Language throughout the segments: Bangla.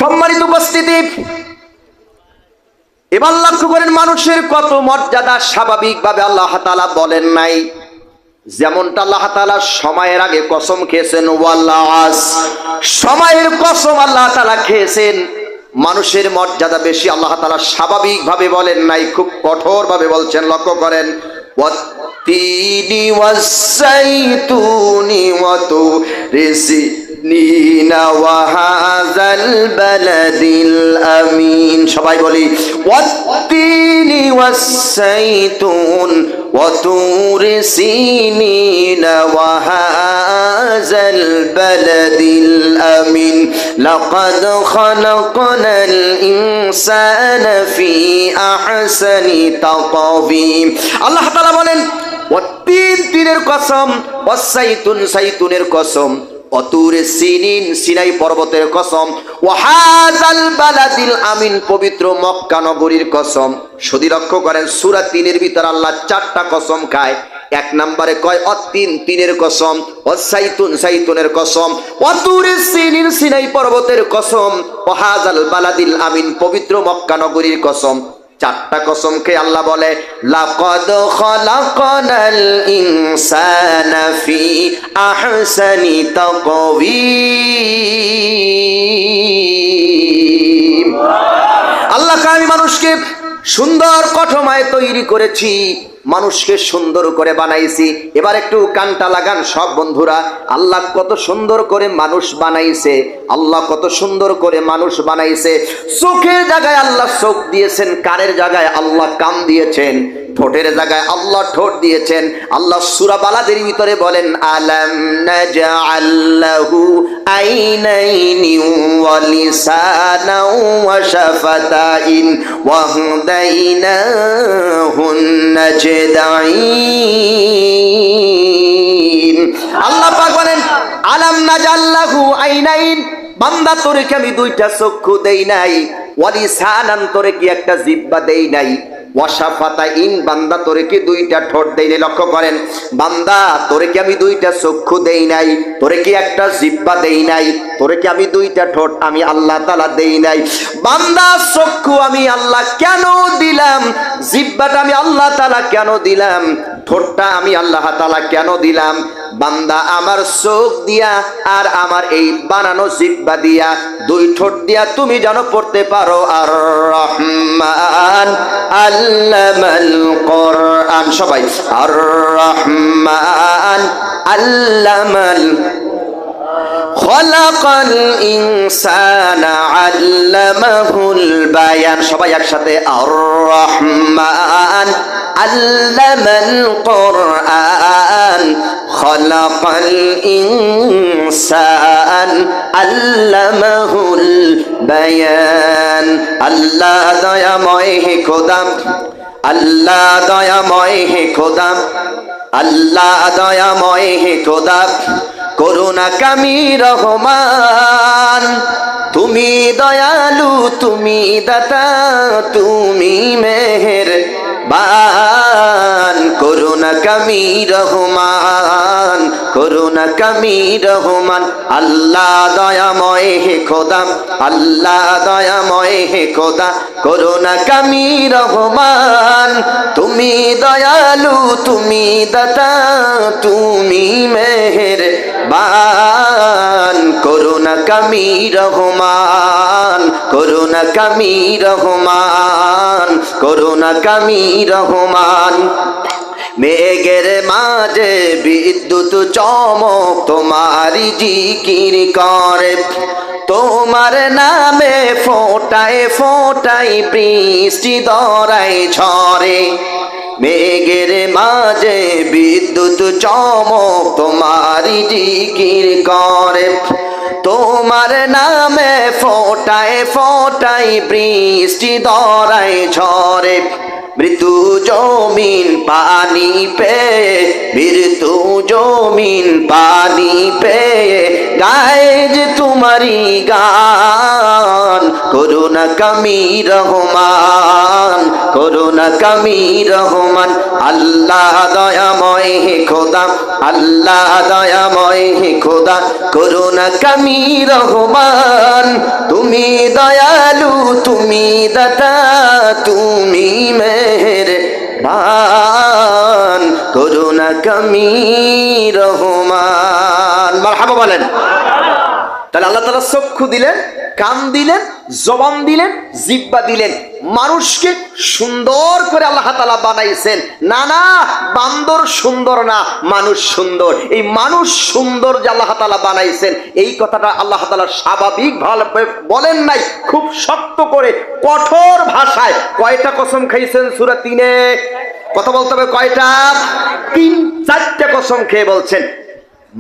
সম্মানিত উপস্থিতি, এবার লক্ষ্য করেন মানুষের কত মর্যাদা। স্বাভাবিকভাবে আল্লাহ তাআলা বলেন নাই, যেমনটা আল্লাহ তাআলা সময়ের আগে কসম খেয়েছেন, ওয়াল্লাহ সময়ের কসম আল্লাহ তাআলা খেয়েছেন। মানুষের মর্যাদা বেশি আল্লাহ তাআলা স্বাভাবিকভাবে বলেন নাই, খুব কঠোরভাবে বলছেন। লক্ষ্য করেন, ওয়াত্তিনি ওয়াসসাইতুনি ওয়াতুরি সিনিনা ওয়া হাযাল বালাদিল আমিন। সবাই বলি, ওয়াত্তিনি ওয়াসসাইতুন ওয়াতুরি সিনিনা ওয়া হাযাল বালাদিল আমিন লাকাদ খালাকনাল ইনসানা ফি আহসানি তাকওয়িম। আল্লাহ তাআলা বলেন, ওয়াত্তিন তিনের কসম, ওয়াসাইতুন সাইতুনের কসম, ওয়াতুর সিনিন সিনাই পর্বতের কসম, ওয়াহাযাল বালাদিল আমিন পবিত্র মক্কা নগরীর কসম। শুধু লক্ষ্য করেন সূরা ৩ এর ভিতর আল্লাহ ৪টা কসম খায়। এক নম্বরে কয় অতিন তিনের কসম, ওয়াসাইতুন সাইতুনের কসম, ওয়াতুর সিনিন সিনাই পর্বতের কসম, ওয়াহাযাল বালাদিল আমিন পবিত্র মক্কা নগরীর কসম। ৪টা কসমকে আল্লাহ বলে, লাকাদ খালাকনাল ইনসানা ফি আহসানি তাকওয়িম। আল্লাহ আমি মানুষকে সুন্দর গঠনায় তৈরি করেছি, মানুষকে সুন্দর করে বানাইছি। এবার একটু কানটা লাগান সব বন্ধুরা, আল্লাহ কত সুন্দর করে মানুষ বানাইছে, আল্লাহ কত সুন্দর করে মানুষ বানাইছে। চোখের জায়গায় আল্লাহ চোখ দিয়েছেন, কানের জায়গায় আল্লাহ কান দিয়েছেন, ঠোঁটের জায়গায় আল্লাহ ঠোঁট দিয়েছেন। আল্লাহ সূরা বালাদের ভিতরে বলেন, আলাম নাজআল লাহু আইনাইনি ওয়া লিসানাও ওয়া শাফাতাইন ওয়া হাদাইনাহুন নাজদাইন। আল্লাহ পাক বলেন, আলাম নাজআল লাহু আইনাইন, বান্দা তোরে কি আমি দুইটা চক্ষু দেই নাই? ওয়া লিসানান, তোরে কি একটা জিহ্বা দেই নাই? ওয়াশাফাতাইন, বান্দা তোরে কি দুইটা ঠোঁট দেই নাই? লক্ষ্য করেন, বান্দা তোরে কি আমি দুইটা চক্ষু দেই নাই? তোরে কি একটা জিহ্বা দেই নাই? তোরে কি আমি দুইটা ঠোঁট আমি আল্লাহ তাআলা দেই নাই? বান্দা চক্ষু আমি আল্লাহ কেন দিলাম? জিহ্বাটা আমি আল্লাহ তাআলা কেন দিলাম? ঠোঁটটা আমি আল্লাহ তাআলা কেন দিলাম? বান্দা আমার চোখ দিয়া আর আমার এই বানানো জিহ্বা দিয়া, দুই ঠোঁট দিয়া তুমি যেন পড়তে পারো আর রহমান আল্লামাল কোরআন। সবাই আর রহমান আল্লামাল খালাকাল ইনসানা আল্লামাহুল বায়ান। সবাই একসাথে আর রহমান আল্লামাল কোরআন খালাকাল ইনসান আল্লামাহুল বায়ান। আল্লাহ দয়াময় হে খোদা, আল্লাহ দয়াময় হে খোদা, আল্লাহ দয়াময় হে খোদা, করুণা কামি রহমান, তুমি দয়ালু, তুমি দাতা, তুমি মেহেরবান। করুণা কামি রহমান, করুণা কামি রহমান। আল্লাহ দয়াময় হে খোদা, আল্লাহ দয়াময় হে খোদা, করুণা কামি রহমান, তুমি দয়ালু, তুমি দাতা, তুমি মেহেরবান। করুণা কামি রহমান, করুণা কামি রহমান, করুণা কামি রহমান। মেঘের মাঝে বিদ্যুৎ চমক তোমারি জিকির করে, তোমার নামে ফোঁটায় ফোঁটায় বৃষ্টি দরায় ঝরে। মেঘের মাঝে বিদ্যুৎ চমক তোমারি জিকির করে, তোমার নামে ফোঁটায় ফোঁটায় বৃষ্টি দরায় ঝরে। মৃত্যু জমিন পানি পেয়ে, মৃত্যু জমিন পানি পেয়ে গায়ে যে তোমারি গান। করুণা করুণা কামি রহমান, করুণা কামি রহমান। আল্লাহ দয়াময় হে খোদা, আল্লাহ দয়াময় হে খোদা, করুণা কামি রহমান। তুমি দয়ালু, তুমি দাতা, তুমি মেহেরবান, করুণা কামি রহমান। মারহাবা বলেন। তাহলে আল্লাহ তাআলা চক্ষু দিলেন, কান দিলেন, জবান দিলেন, জিহ্বা দিলেন। মানুষকে সুন্দর করে আল্লাহ তাআলা বানাইছেন। না না, বান্দর সুন্দর না, মানুষ সুন্দর। এই মানুষ সুন্দর যে আল্লাহ তাআলা বানাইছেন, এই কথাটা আল্লাহ তাআলা স্বাভাবিক ভাবে বলেন নাই, খুব শক্ত করে কঠোর ভাষায়। কয়টা কসম খাইছেন সূরা 3-এ? কথা বলতে হবে কয়টা? 3-4টা কসম খেয়ে বলছেন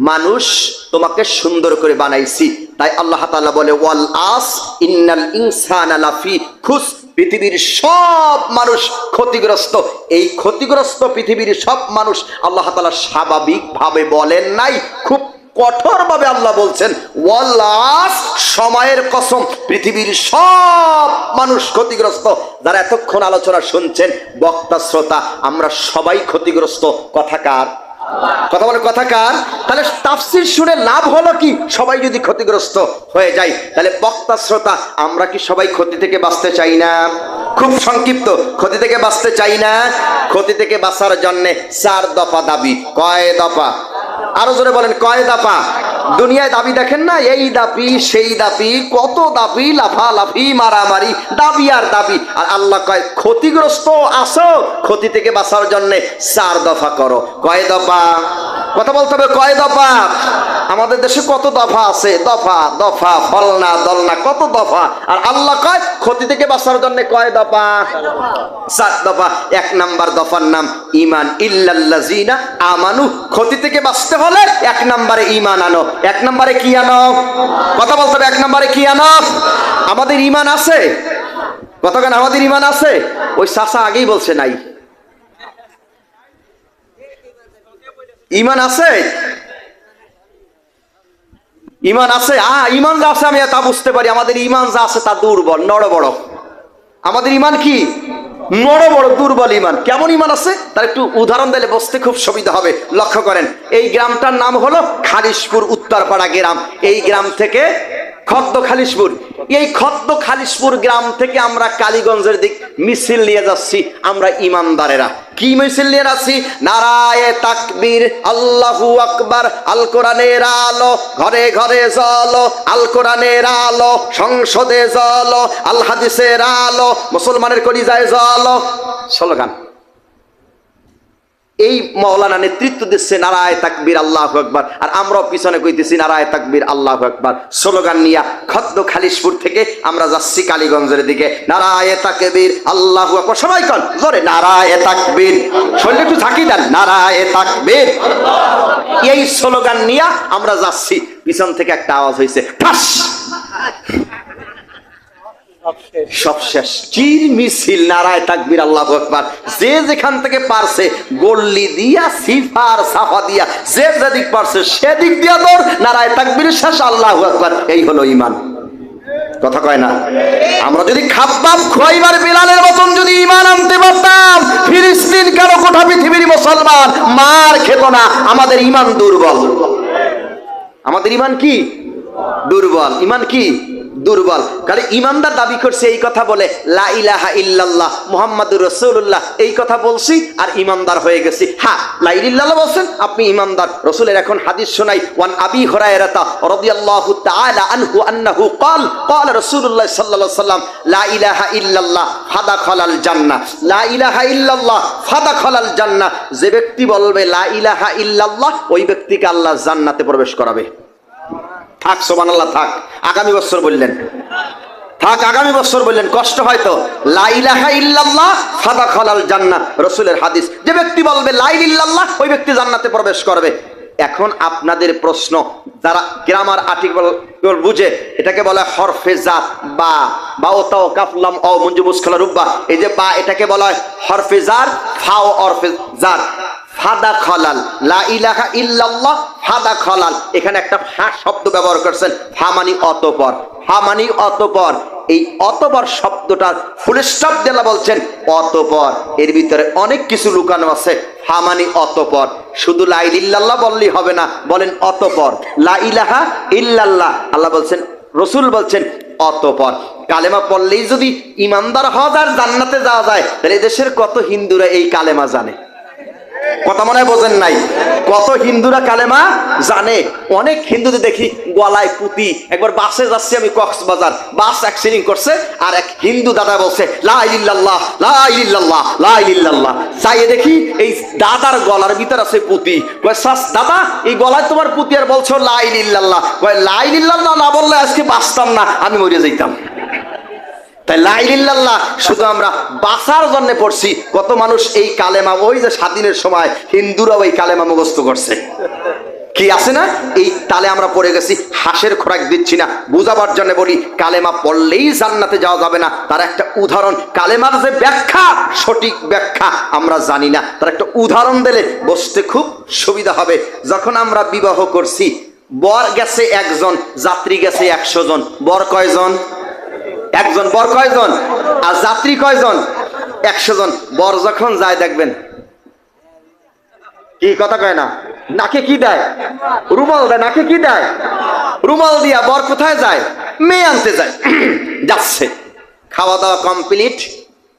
মানুষ তোমাকে সুন্দর করে বানাইছি। তাই আল্লাহ তাআলা বলে ওয়াল আস ইন্নাল ইনসানা লাফি খুস, পৃথিবীর সব মানুষ ক্ষতিগ্রস্ত। এই ক্ষতিগ্রস্ত পৃথিবীর সব মানুষ আল্লাহ তাআলা স্বাভাবিক ভাবে বলেন নাই, খুব কঠোর ভাবে আল্লাহ বলছেন ওয়াল আস, সময়ের কসম, পৃথিবীর সব মানুষ ক্ষতিগ্রস্ত। যারা এতক্ষণ আলোচনা শুনছেন, বক্তা শ্রোতা, আমরা সবাই ক্ষতিগ্রস্ত। কথা কার? কথা বলে কথা কার? তাহলে তাফসীর শুনে লাভ হলো কি? সবাই যদি ক্ষতিগ্রস্ত হয়ে যায়, তাহলে বক্তা শ্রোতা আমরা কি সবাই ক্ষতি থেকে বাঁচতে চাই না? খুব সংক্ষিপ্ত, ক্ষতি থেকে বাঁচতে চাই না? ক্ষতি থেকে বাঁচার জন্য 4 দফা দাবি। কয় দফা? আরো জোরে বলেন, কয় দফা? দুনিয়ায় দাবি দেখেন না, এই দাবি সেই দাবি, কত দাবি, লাফালাফি, মারামারি, দাবি আর দাবি। আর আল্লাহ কয় ক্ষতিগ্রস্ত আসো, ক্ষতি থেকে বাঁচার জন্য 4 দফা করো। কয় দফা? কথা বলতে হবে, কয় দফা? আমাদের দেশে কত দফা আছে? দফা দফা, ফলনা দলনা, কত দফা। আর আল্লাহ কয় ক্ষতি থেকে বাঁচার জন্য কয় দফা? 4 দফা। 1 নাম্বার দফার নাম ঈমান, ইল্লাল্লাযিনা আমানু। ক্ষতি থেকে বাঁচতে হলে 1 নম্বরে ঈমান আনো। 1 নম্বরে কি আনো? কথা বলতে হবে, 1 নম্বরে কি আনো? আমাদের ঈমান আছে? কতক্ষণ আমাদের ঈমান আছে? ওই চাচা আগেই বলছে নাই। ঈমান আছে? ঈমান আছে? ঈমান যা আছে আমি তা বুঝতে পারি। আমাদের ঈমান যা আছে তা দুর্বল, নড়বড়। আমাদের ঈমান কি? নড়বড়, দুর্বল ঈমান। কেমন ঈমান আছে তার একটু উদাহরণ দিলে বুঝতে খুব সুবিধা হবে। লক্ষ্য করেন, এই গ্রামটার নাম হলো খালিশপুর, উত্তরপাড়া গ্রাম। এই গ্রাম থেকে খদ্দ খালিশপুর, এই খদ্দ খালিশপুর গ্রাম থেকে আমরা কালীগঞ্জের দিক মিছিল নিয়ে যাচ্ছি। আমরা ঈমানদারেরা কি মিছিল নিয়ে যাচ্ছি? নারায়ে তাকবীর, আল্লাহু আকবার, আল কোরআনের আলো ঘরে ঘরে জ্বলো, আল কোরআনের আলো সংসদে জ্বলো, আল হাদিসের আলো মুসলমানের কলিজায় জ্বলো। স্লোগান। এই মাওলানা নেতৃত্ব দিচ্ছে নারায়ে তাকবীর, আল্লাহু আকবার। আর আমরাও পিছনে কইতেছি নারায়ে তাকবীর, আল্লাহু আকবার। স্লোগান নিয়া খদ্দ খালিশপুর থেকে আমরা যাচ্ছি কালীগঞ্জের দিকে। নারায়ে তাকবীর, আল্লাহু আকবার। সবাই কোন জোরে নারায়ে তাকবীর, শরীরে একটু ঝাঁকি দেন, নারায়ে তাকবীর। এই স্লোগান নিয়া আমরা যাচ্ছি। পিছন থেকে একটা আওয়াজ হইছে, ঠাস। সব শেষ। চির মিছিল, নারায়ে তাকবীর, আল্লাহু আকবার। যে যেখান থেকে পারছে গল্লি দিয়া, সিফার সাফা দিয়া, যে যেদিক পারছে সেদিক দিয়া দৌড়, নারায়ে তাকবীর শেষ, আল্লাহু আকবার। এই হলো ঈমান। কথা কয় না? আমরা যদি খাব্বাব খোয়াইবার বিলালের মতন যদি ঈমান আনতে পারতাম, ফিলিস্তিন কারো কোঠা পৃথিবীর মুসলমান মার খেত না। আমাদের ঈমান দুর্বল। আমাদের ঈমান কি? দুর্বল। ঈমান কি? দুর্বল। কারণ ঈমানদার দাবি করছে এই কথা বলে লা ইলাহা ইল্লাল্লাহ মুহাম্মাদুর রাসূলুল্লাহ, এই কথা বলছি আর ঈমানদার হয়ে গেছি। হ্যাঁ, লা ইলাহা ইল্লাল্লাহ বলছেন, আপনি ঈমানদার। রাসূলের এখন হাদিস শোনাই। ওয়ান আবি হুরায়রা রাদিয়াল্লাহু তাআলা আনহু আন্নাহু ক্বাল ক্বাল রাসূলুল্লাহ সাল্লাল্লাহু আলাইহি ওয়াসাল্লাম লা ইলাহা ইল্লাল্লাহ ফাদাখালাল জান্নাহ। লা ইলাহা ইল্লাল্লাহ ফাদাখালাল জান্নাহ। যে ব্যক্তি বলবে লা ইলাহা ইল্লাল্লাহ, ওই ব্যক্তিকে আল্লাহ জান্নাতে প্রবেশ করাবে। থাক, সুবহানাল্লাহ, থাক। আগামী বছর বললেন, থাক, আগামী বছর বললেন, কষ্ট হয়তো। লা ইলাহা ইল্লাল্লাহ ফাদাখালাল জান্নাহ, রাসূলের হাদিস। যে ব্যক্তি বলবে লা ইলাহা ইল্লাল্লাহ, ওই ব্যক্তি জান্নাতে প্রবেশ করবে। এখন আপনাদের প্রশ্ন, যারা গ্রামার আর্টিকেল বুঝে, এটাকে বলা হয় হরফে জাত। বা বা ও তাও কাফ লাম ও মুনজু মুসখালা রুব্বা, এই যে বা, এটাকে বলা হয় হরফে জার, ফাও হরফে জার। ফাদা খলাল, লা ইলাহা ইল্লাল্লাহ ফাদা খলাল, এখানে একটা ফা শব্দ ব্যবহার করছেন। ফা মানি অতঃপর, ফা মানি অতঃপর। এই অতঃপর শব্দটার ফুল স্টপ দেলা বলছেন অতঃপর, এর ভিতরে অনেক কিছু লুকানো আছে। হামানি অতঃপর, শুধু লা ইলাহা ইল্লাল্লাহ বললেই হবে না, বলেন অতঃপর লা ইলাহা ইল্লাল্লাহ। আল্লাহ বলছেন, রসুল বলছেন অতঃপর। কালেমা পড়লেই যদি ইমানদার হওয়া যায়, জান্নাতে যাওয়া যায়, তাহলে দেশের কত হিন্দুরা এই কালেমা জানে? কথা মনে হয় বোঝেন নাই? কত হিন্দুরা কালেমা জানে। অনেক হিন্দুদের দেখি গলায় পুঁতি। একবার বাসে যাচ্ছি আমি কক্সবাজার, বাস অ্যাক্সিডেন্ট করছে, আর এক হিন্দু দাদা বলছে লা ইলাহা ইল্লাল্লাহ লা ইলাহা ইল্লাল্লাহ লা ইলাহা ইল্লাল্লাহ। চাইয়ে দেখি এই দাদার গলার ভিতর আছে পুঁতি। কয় সাস দাদা, এই গলায় তোমার পুঁতি আর বলছো লা ইলাহা ইল্লাল্লাহ? কয় লা ইলাহা ইল্লাল্লাহ না বললে আজকে বাঁচতাম না, আমি মরে যাইতাম। তাই লা ইলাহা ইল্লাল্লাহ শুধু আমরা বাঁচার জন্য পড়ছি। কত মানুষ এই কালেমা, ওই যে স্বাধীনের সময় হিন্দুরা ওই কালেমা মুখস্থ করছে, কি আছে না? এই তালে আমরা পড়ে গেছি। হাঁসের খোরাক দিচ্ছি না, বুঝাবার জন্য বলি কালেমা পড়লেই জান্নাতে যাওয়া যাবে না। তার একটা উদাহরণ, কালেমার যে ব্যাখ্যা, সঠিক ব্যাখ্যা আমরা জানি না, তার একটা উদাহরণ দিলে বুঝতে খুব সুবিধা হবে। যখন আমরা বিবাহ করছি, বর গেছে একজন, যাত্রী গেছে 100 জন। বর কয়জন? একজন। বর কয়জন? আর যাত্রী কয়জন? 100 জন। বর যখন যায় দেখবেন কি কথা কয় না, নাকে কি দেয়? রুমাল দেয়। নাকে কি দেয়? রুমাল দিয়া বর কোথায় যায়? মেয়ে আনতে যায়। যাচ্ছে, খাওয়া দাওয়া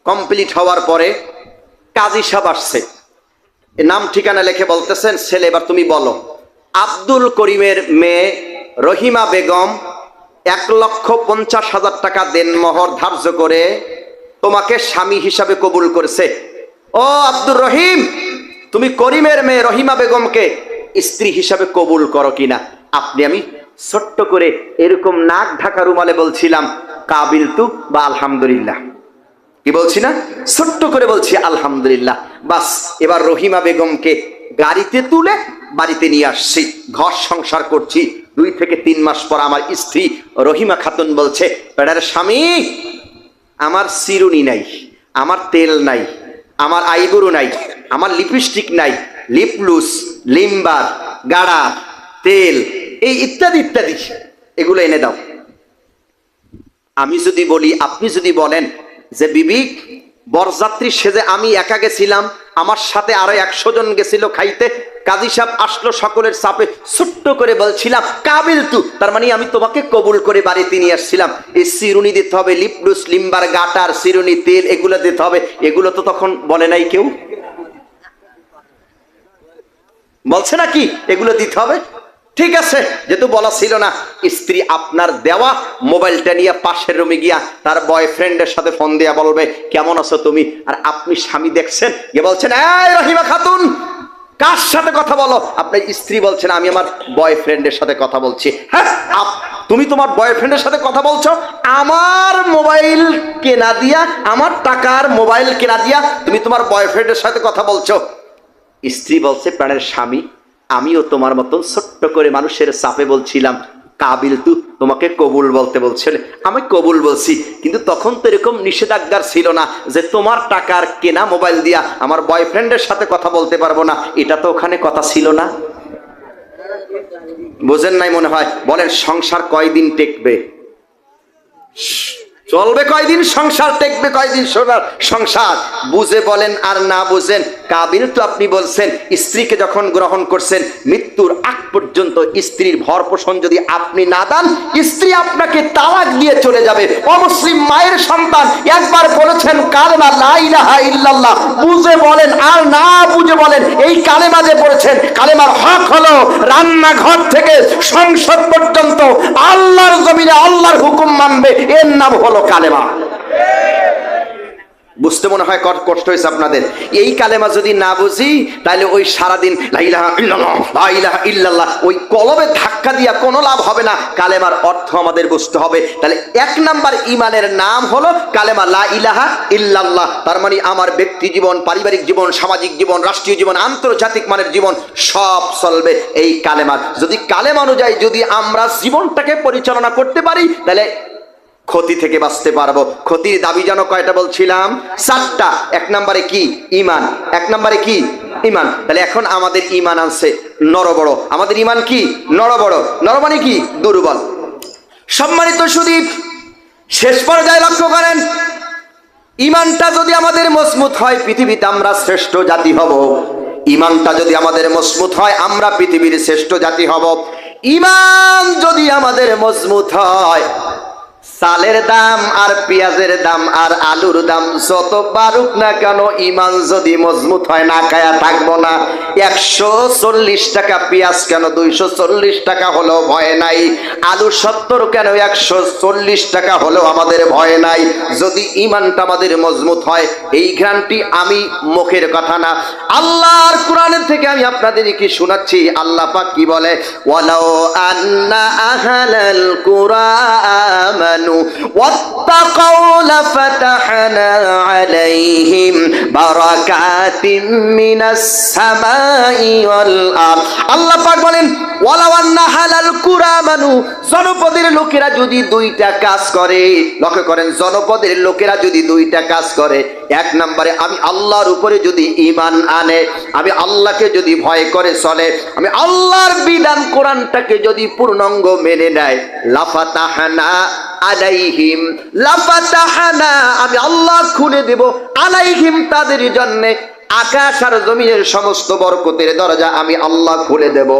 কমপ্লিট হওয়ার পরে কাজী সাহেব আসছে, নাম ঠিকানা লিখে বলতেছেন, ছেলে এবার তুমি বলো। আব্দুল করিমের মেয়ে রহিমা বেগম 1,50,000 টাকা দেনমোহর ধার্য করে তোমাকে স্বামী হিসাবে কবুল করেছে। ও আব্দুর রহিম, তুমি করিমের মেয়ে রহিমা বেগমকে স্ত্রী হিসাবে কবুল করো কিনা? আপনি আমি ছোট্ট করে এরকম নাক ঢাকা রুমালে বলছিলাম কাবিলতু বা আলহামদুলিল্লাহ। কি বলছি না? ছোট্ট করে বলছি আলহামদুলিল্লাহ। বাস, এবার রহিমা বেগমকে গাড়িতে তুলে বাড়িতে নিয়ে আসছি, ঘর সংসার করছি। 2 থেকে 3 মাস পর আমার স্ত্রী রহিমা খাতুন বলছে, পেড়ার স্বামী, আমার চিরুনি নাই, আমার তেল নাই, আমার আইবুড়ো নাই, আমার লিপস্টিক নাই, লিপলুস, লিম্বার, গাড়া, তেল, এই ইত্যাদি ইত্যাদি, এগুলো এনে দাও। আমি যদি বলি, আপনি যদি বলেন যে বিবি, বরযাত্রী সেজে আমি একা গেছিলাম, আমার সাথে আরো 100 জন গেছিল খাইতে, কাজী সাহেব আসলো সকলের চাপে, ছোট্ট করে বলছিলাম কাবিল তু, তার মানে আমি তোমাকে কবুল করে বাড়িতে নিয়ে আসছিলাম। এই চিরুনি দিতে হবে, লিপলুস, লিম্বার, গাটার, চিরুনি, তেল, এগুলো দিতে হবে। এগুলো তো তখন বলে নাই কেউ, বলছে নাকি এগুলো দিতে হবে? ঠিক আছে, যেহেতু বলা ছিল না, স্ত্রী আপনার দেওয়া মোবাইলটা নিয়ে পাশের রুমে গিয়া তার বয়ফ্রেন্ডের সাথে ফোন দিয়া বলবে কেমন আছো তুমি। আর আপনি স্বামী দেখছেন, গিয়ে বলছেন এই রহিমা খাতুন, কার সাথে কথা বলো? আপনার স্ত্রী বলছেন আমি আমার বয়ফ্রেন্ডের সাথে কথা বলছি। হ্যাঁ, তুমি তোমার বয়ফ্রেন্ডের সাথে কথা বলছো? আমার মোবাইল কেনা দিয়া, আমার টাকার মোবাইল কেনা দিয়া তুমি তোমার বয়ফ্রেন্ডের সাথে কথা বলছো? স্ত্রী বলছে, প্রাণের স্বামী, আমিও তোমার মতন ছোট্ট করে মানুষের চাপে বলছিলাম কাবিল তু, তোমাকে কবুল বলতে বলছিল, আমি কবুল বলছি। কিন্তু তখন তো এরকম নিষেধাজ্ঞা ছিল না যে তোমার টাকার কেনা মোবাইল দিয়া আমার বয়ফ্রেন্ডের সাথে কথা বলতে পারবো না, এটা তো ওখানে কথা ছিল না। বোঝেন নাই মনে হয়? বলেন সংসার কয়দিন টেকবে? চলবে কয়দিন সংসার? টেকবে কয়দিন সংসার? বুঝে বলেন আর না বুঝেন, কাবিল তো আপনি বলছেন, স্ত্রীকে যখন গ্রহণ করছেন মৃত্যুর আগ পর্যন্ত স্ত্রীর ভরণ যদি আপনি না দেন, স্ত্রী আপনাকে তালাক দিয়ে চলে যাবে। অমুসলিম মায়ের সন্তান একবার বলেছেন কালেমা লা ইলাহা ইল্লাল্লাহ, বুঝে বলেন আর না বুঝে বলেন, এই কালেমা যে পড়েছেন, কালেমার হক হলো রান্নাঘর থেকে সংসদ পর্যন্ত আল্লাহর জমিনে আল্লাহর হুকুম মানবে, এর নাম হলো কালেমা। বুঝতে মনে হয় কষ্ট হয়েছে আপনাদের। এই কালেমা যদি না বুঝি, তাহলে ওই সারাদিন লা ইলাহা ইল্লাল্লাহ লা ইলাহা ইল্লাল্লাহ ওই কলবে ধাক্কা দিয়া কোনো লাভ হবে না। কালেমার অর্থ আমাদের বুঝতে হবে। তাহলে 1 নাম্বার ইমানের নাম হলো কালেমা লা ইলাহা ইল্লাল্লাহ। তার মানে আমার ব্যক্তি জীবন, পারিবারিক জীবন, সামাজিক জীবন, রাষ্ট্রীয় জীবন, আন্তর্জাতিক মানের জীবন সব চলবে এই কালেমা। যদি কালেমা অনুযায়ী যদি আমরা জীবনটাকে পরিচালনা করতে পারি, তাহলে ক্ষতি থেকে বাঁচতে পারবো। ক্ষতির দাবি যেন কয়টা বলছিলাম? 4টা। 1 নম্বরে কি? ইমান। 1 নম্বরে কি? ইমান। তাহলে এখন আমাদের ইমান আছে নরবড়। আমাদের ইমান কি? নরবড়। নর মানে কি? দুর্বল। সম্মানিত সুদী, শেষ পর্যায়ে লক্ষ্য করেন, ইমানটা যদি আমাদের মজবুত হয় পৃথিবীতে আমরা শ্রেষ্ঠ জাতি হব। ইমানটা যদি আমাদের মজবুত হয় আমরা পৃথিবীর শ্রেষ্ঠ জাতি হব। ইমান যদি আমাদের মজবুত হয়, চালের দাম আর পেঁয়াজের দাম আর আলুর দাম যত বাড়ুক না কেন, ইমান যদি মজবুত হয় না খায়া থাকবো না। 140 টাকা পেঁয়াজ কেন 240 টাকা হলেও ভয় নাই, আলু 70 কেন 140 টাকা হলেও আমাদের ভয় নাই, যদি ইমানটা আমাদের মজবুত হয়। এই গ্যারান্টি আমি মুখের কথা না, আল্লাহর কোরআনের থেকে আমি আপনাদেরকে শোনাচ্ছি। আল্লাহ পাক কি বলে, ওয়ালাউ আন্না আহলাল কুরআন واتقوا لفتحنا عليهم بركات من السماء والأرض। আল্লাহ পাক বলেন, ওয়ালাউ আন্না আহলাল কুরআন, জনপদের লোকেরা যদি দুইটা কাজ করে, লক্ষ্য করেন, জনপদের লোকেরা যদি দুইটা কাজ করে, এক নম্বরে আমি আল্লাহর উপরে যদি ঈমান আনে, আমি আল্লাহকে যদি ভয় করে চলে, আমি আল্লাহর বিধান কোরআনটাকে যদি পূর্ণাঙ্গ মেনে নেয়, লাফাতাহনা আলাইহিম, লাফাতাহনা আমি আল্লাহ খুলে দেব, আলাইহিম তাদের জন্য আকাশ আর জমিনের সমস্ত বরকতের দরজা আমি আল্লাহ খুলে দেব।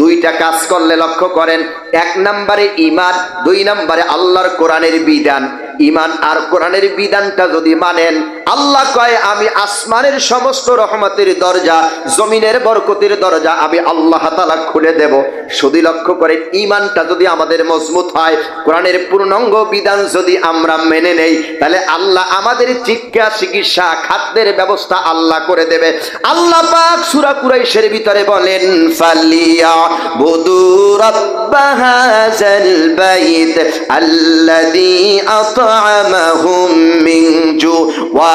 দুইটা কাজ করলে লক্ষ্য করেন, এক নম্বরে ঈমান, দুই নম্বরে আল্লাহর কোরআনের বিধান। ঈমান আর কোরআনের বিধানটা যদি মানেন, আল্লাহ কয় আমি আসমানের সমস্ত রহমতের দরজা, জমিনের বরকতের দরজা আমি আল্লাহ তাআলা খুলে দেব। শুধু লক্ষ্য করেন, ঈমানটা যদি আমাদের মজবুত হয়, কোরআনের পূর্ণাঙ্গ বিধান যদি আমরা মেনে নেই, তাহলে আল্লাহ আমাদের শিক্ষা চিকিৎসা খাদ্যের ব্যবস্থা আল্লাহ করে দেবে। আল্লাহ পাক সূরা কুরাইশের ভিতরে বলেন, ফালিয়াবুদু রাব্বাহাযাল বাইত আল্লাযী আত'আমাহুম মিন জু ওয়া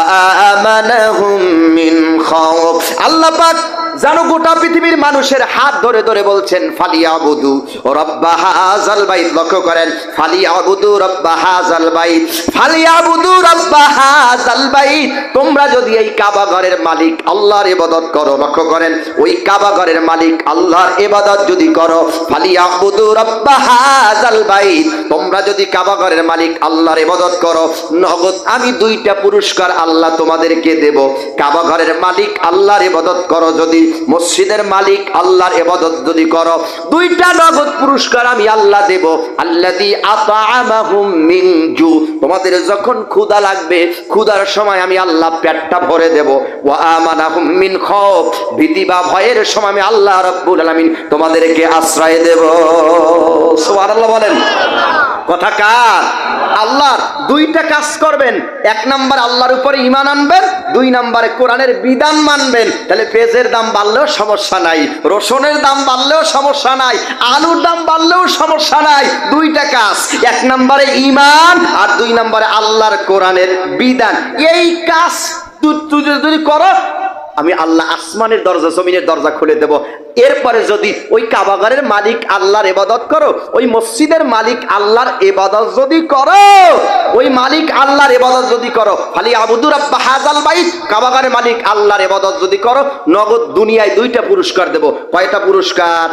আমানাহুম মিন খাউফ। আল্লাহ পাক জানো গোটা পৃথিবীর মানুষের হাত ধরে ধরে বলছেন, ফালিয়াবুদু রাব্বাহাযাল বাইত। লক্ষ্য করেন, ফালিয়াবুদু রাব্বাহাযাল বাইত, ফালিয়াবুদু রাব্বাহাযাল বাইত। তোমরা যদি এই কাবা ঘরের মালিক আল্লাহর ইবাদত করো, লক্ষ্য করেন, ওই কাবা ঘরের মালিক আল্লাহর ইবাদত যদি করো, ফালিয়াবুদু রাব্বাহাযাল বাইত, তোমরা যদি কাবা ঘরের মালিক আল্লাহর ইবাদত করো, নগদ আমি দুইটা পুরস্কার আল্লাহ তোমাদেরকে দেব। কাবা ঘরের মালিক আল্লাহর ইবাদত করো যদি, মসজিদের মালিক আল্লাহর ইবাদত যদি করো, দুইটা নগদ পুরস্কার আমি আল্লাহ দেব। আল্লাযী আত'আমাহুম মিন জু, তোমাদের যখন ক্ষুধা লাগবে, ক্ষুধার সময় আমি আল্লাহ পেটটা ভরে দেব। ওয়া আমানাহুম মিন খাউফ, ভীতি বা ভয়ের সময় আমি আল্লাহ রাব্বুল আলামিন তোমাদেরকে আশ্রয় দেব। সুবহানাল্লাহ বলেন। কথা কার? আল্লাহর। দুইটা কাজ করবেন, এক নাম্বার আল্লাহর উপরে ঈমান আনবেন, দুই নাম্বারে কোরআনের বিধান মানবেন। তাহলে পেঁয়াজের দাম বাড়লেও সমস্যা নাই, রসুনের দাম বাড়লেও সমস্যা নাই, আলুর দাম বাড়লেও সমস্যা নাই। দুইটা কাজ, এক নাম্বারে ঈমান আর দুই নাম্বারে আল্লাহর কোরআনের বিধান। এই কাজ যদি করো, আমি আল্লাহ আসমানের দরজা জমিনের দরজা খুলে দেব। এরপরে যদি ওই কাবাগারের মালিক আল্লাহর ইবাদত করো, ওই মসজিদের মালিক আল্লাহর ইবাদত যদি করো, ওই মালিক আল্লাহর ইবাদত যদি করো, ফালিয়াবুদু রাব্বাহাযাল বাইত, কাবাগারের মালিক আল্লাহর ইবাদত যদি করো, নগদ দুনিয়ায় দুইটা পুরস্কার দেব। কয়টা পুরস্কার?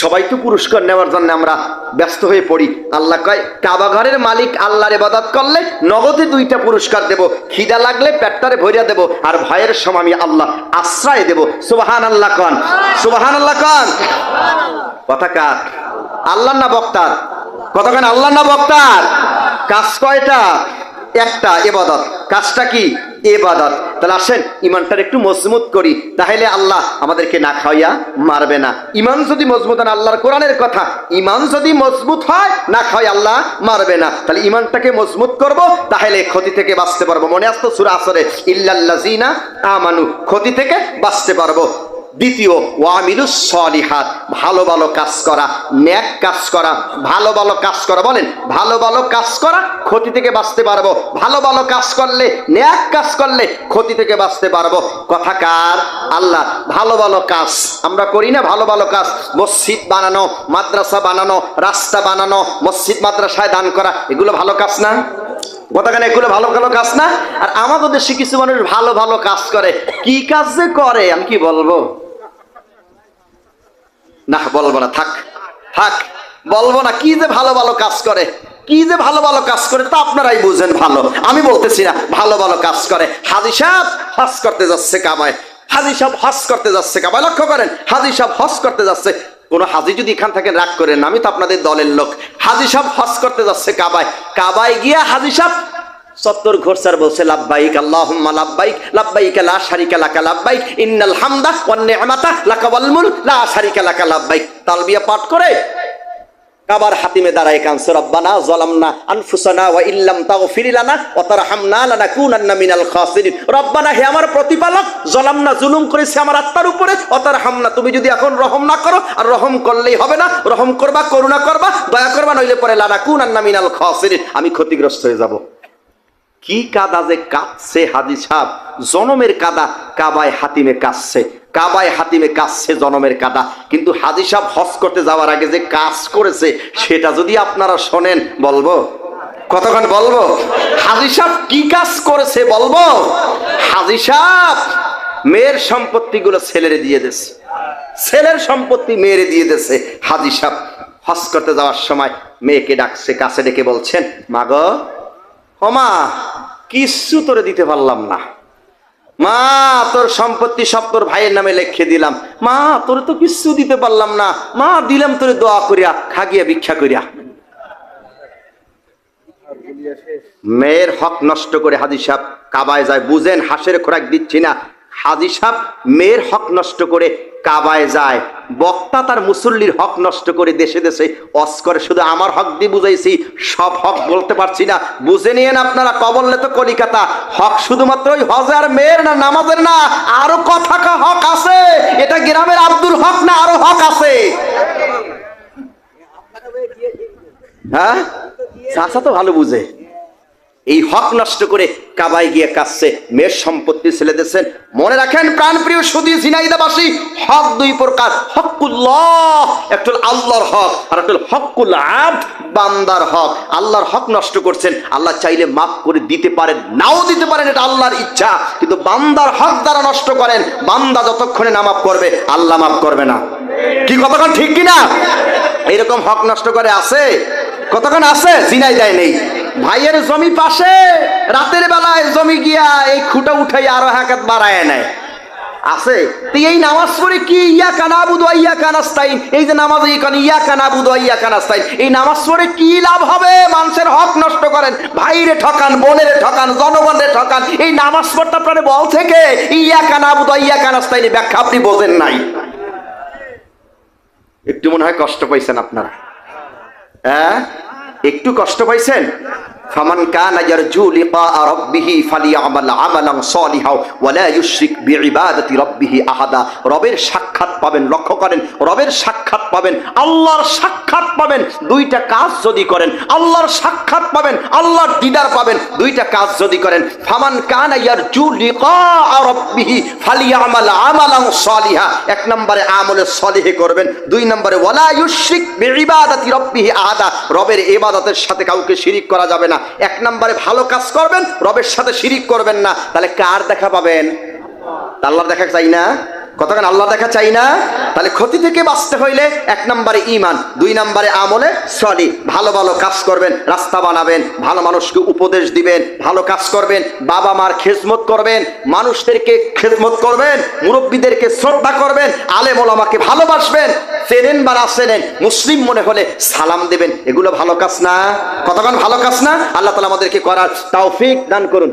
সবাই তো পুরস্কার নেওয়ার জন্য আমরা ব্যস্ত হয়ে পড়ি। আল্লাহ কয়, কাবা ঘরের মালিক আল্লাহর ইবাদত করলে নগদে দুইটা পুরস্কার দেব। খিদা লাগলে পেটটারে ভরিয়া দেব, আর ভয়ের সময় আমি আল্লাহ আশ্রয় দেব। সুবহানাল্লাহ কোন, সুবহানাল্লাহ কোন। কথা কার? আল্লাহ না বক্তার? কথা কেন? আল্লাহ না বক্তার? কাজ কয়টা? একটা, ইবাদত। কাজটা কি? ইবাদত। তাহলে আসেন ইমানটার একটু মজবুত করি, তাহলে আল্লাহ আমাদেরকে না খাওয়াইয়া মারবে না। ইমান যদি মজবুত হয়, আল্লাহর কোরআনের কথা, ইমান যদি মজবুত হয়, না খাওয়াই আল্লাহ মারবে না। তাহলে ইমানটাকে মজবুত করব, তাহলে ক্ষতি থেকে বাঁচতে পারবো। মনে আসতো সূরা আসরে, ইল্লাল্লাযিনা আমানু, ক্ষতি থেকে বাঁচতে পারবো। দ্বিতীয়, ওয়ামিলুস সলিহাত, ভালো ভালো কাজ করা, নেক কাজ করা, ভালো ভালো কাজ করা। বলেন, ভালো ভালো কাজ করা, ক্ষতি থেকে বাঁচতে পারবো। ভালো ভালো কাজ করলে, নেক কাজ করলে ক্ষতি থেকে বাঁচতে পারবো। কথা কার? আল্লাহ। ভালো ভালো কাজ আমরা করি না? ভালো ভালো কাজ, মসজিদ বানানো, মাদ্রাসা বানানো, রাস্তা বানানো, মসজিদ মাদ্রাসায় দান করা, এগুলো ভালো কাজ না? কতখানে এগুলো ভালো ভালো কাজ না? আর আমাদের দেশে কিছু মানুষ ভালো ভালো কাজ করে, কি কাজ যে করে আমি কি বলবো? না বলবো না, থাক থাক, বলবো না। কি যে ভালো ভালো কাজ করে, কি যে ভালো ভালো কাজ করে তা আপনারাই বুঝেন ভালো, আমি বলতেছি না। ভালো ভালো কাজ করে। হাজী সাহেব হজ করতে যাচ্ছে কাবায়, হাজী সাহেব হজ করতে যাচ্ছে কাবায়। লক্ষ্য করেন, হাজী সাহেব হজ করতে যাচ্ছে। কোন হাজী যদি এখান থেকে রাগ করেন, আমি তো আপনাদের দলের লোক। হাজী সাহেব হজ করতে যাচ্ছে কাবায়। কাবায় গিয়া হাজী সাহেব সত্তর ঘোরসার বলছে লাব্বাইক আল্লাহুম্মা লাব্বাইক, লাব্বাইক লা শারিকা লাকা লাব্বাইক, ইন্নাল হামদা ওয়ান নি'মাতা লাকা ওয়াল মুলক লা শারিকা লাকা লাব্বাইক। তালবিয়া পাঠ করে কাবার হাতিমে দাঁড়ায় কানছে, রব্বানা যালামনা আনফুসানা ওয়া ইল্লাম তাগফির লানা ওয়া তারহামনা লানাকুনান্না মিনাল খাসিরিন। রব্বানা, হে আমার প্রতিপালক, যালামনা, জুলুম করেছে আমার আত্মার উপরে, ওয়া তারহামনা, তুমি যদি এখন রহম না করো, আর রহম করলেই হবে না, রহম করবা, করুণা করবা, দয়া করবা, নইলে পরে লানাকুনান্না মিনাল খাসিরিন, আমি ক্ষতিগ্রস্ত হয়ে যাব। কি কাদা যে কাঁদছে হাজী সাহেব, জনমের কাদা কাবায় হাতিমে কাঁদছে, কাবায় হাতিমে কাঁদছে জনমের কাদা। কিন্তু হাজী সাহেব হজ করতে যাওয়ার আগে যে কাজ করেছে সেটা যদি আপনারা শোনেন, বলবো কতক্ষণ বলবো? হাজী সাহেব কি কাজ করেছে বলবো? হাজী সাহেব মেয়ের সম্পত্তি গুলো ছেলেরে দিয়ে দিয়েছে, ছেলের সম্পত্তি মেয়েরে দিয়ে দিয়েছে। হাজী সাহেব হজ করতে যাওয়ার সময় মেয়েকে ডাকছে, কাছে ডেকে বলছেন, মা গো, ও মা, কিচ্ছু তোরে দিতে পারলাম না মা, তোর সম্পত্তি সব তোর ভাইয়ের নামে লিখে দিলাম মা, তোরে তো কিচ্ছু দিতে পারলাম না মা, দিলাম তোরে দোয়া করিয়া, খাগিয়া ভিক্ষা করিয়া। মেয়ের হক নষ্ট করে হাজী সাহেব কাবায় যায়। বুঝেন, হাঁসের খোরাক দিচ্ছি না। হাজী সাহেব মেয়ের হক নষ্ট করে কাবায় যায়। বক্তা তার মুসল্লির হক নষ্ট করে দেশে দেশে ওয়াজ করে। শুধু আমার হক দিয়ে বুঝাইছি, সব হক বলতে পারছি না, বুঝে নিয়েন আপনারা। কবললে তো কলিকাতা। হক শুধুমাত্র ওই হজ আর মেয়ের না, নামাজের না, আরো কথা হক আছে। এটা গ্রামের আব্দুল হক না, আরো হক আছে। হ্যাঁ, চাচা তো ভালো বুঝে। এই হক নষ্ট করে কাবায় গিয়ে কাঁদছে, মেয়ের সম্পত্তি ছেলে দিয়েছেন। মনে রাখেন প্রাণপ্রিয় সুদী ঝিনাইদাবাসী, হক দুই প্রকার। হকুল্লাহ, একটা আল্লাহর হক, আর একটা হকুল আবদ, বান্দার হক। আল্লাহর হক নষ্ট করছেন, আল্লাহ চাইলে মাফ করে দিতে পারেন, নাও দিতে পারেন, এটা আল্লাহর ইচ্ছা। কিন্তু বান্দার হক দ্বারা নষ্ট করেন, বান্দা যতক্ষণে না মাফ করবে আল্লাহ মাফ করবে না। কি কতক্ষণ ঠিক কিনা? এইরকম হক নষ্ট করে আছে, কতক্ষণ আছে? ঝিনাইদায় নেই। ভাইয়ের জমি পাশে, রাতের বেলায় জমি গিয়া এই খুঁটা উঠাই আরো হাকাত বাড়ায় নেয়, আছে। এই নামাজ পড়ে কি ইয়াকা নাবুদু ওয়া ইয়াকা নাস্তাইন, এই যে নামাজ ইয়াকা নাবুদু ওয়া ইয়াকা নাস্তাইন, এই নামাজ পড়ে কি লাভ হবে? মানুষের হক নষ্ট করেন, ভাইরে ঠকান, বোনেরে ঠকান, জনগণের ঠকান। এই নামাজ পড়তে আপনার বল থেকে ইয়াকা নাবুদু ওয়া ইয়াকা নাস্তাইন ব্যাখ্যা আপনি বোঝেন নাই। একটু মনে হয় কষ্ট পাইছেন আপনারা, হ্যাঁ, একটু কষ্ট পাইছেন। ফামান কানা ইয়ারজু লিকা রাব্বিহি ফালিয়ামাল আমালান সালিহা ওয়া লা ইউশরিক বিইবাদাতি রাব্বিহি আহাদা। রবের সাক্ষাৎ পাবেন, লক্ষ্য করেন, রবের সাক্ষাৎ পাবেন, আল্লাহর সাক্ষাৎ পাবেন। দুইটা কাজ যদি করেন, আল্লাহর সাক্ষাৎ পাবেন, আল্লাহর দিদার পাবেন। দুইটা কাজ যদি করেন, ফামান কানা ইয়ারজু লিকা রাব্বিহি ফালিয়ামাল আমালান সালিহা, এক নম্বরে আমলে সালিহ করবেন, দুই নম্বরে ওয়া লা ইউশরিক বিইবাদাতি রাব্বিহি আহাদা, রবের ইবাদতের সাথে কাউকে শিরিক করা যাবে না। এক নম্বরে ভালো কাজ করবেন, রবের সাথে শিরিক করবেন না। তাহলে কার দেখা পাবেন? আল্লাহর দেখা চাই না? কতক্ষণ আল্লাহ দেখা চাই না? তাহলে ক্ষতি থেকে বাঁচতে হইলে এক নম্বরে ঈমান, দুই নম্বরে আমলে সলিহ। ভালো ভালো কাজ করবেন, রাস্তা বানাবেন, ভালো মানুষকে উপদেশ দিবেন, ভালো কাজ করবেন, বাবা মার খেদমত করবেন, মানুষদেরকে খেদমত করবেন, মুরব্বীদেরকে শ্রদ্ধা করবেন, আলেম ওলামাকে ভালোবাসবেন, চেনেন বা না চেনেন, মুসলিম মনে হলে সালাম দেবেন। এগুলো ভালো কাজ না? কতক্ষণ ভালো কাজ না? আল্লাহ তাআলা আমাদেরকে করার তৌফিক দান করুন।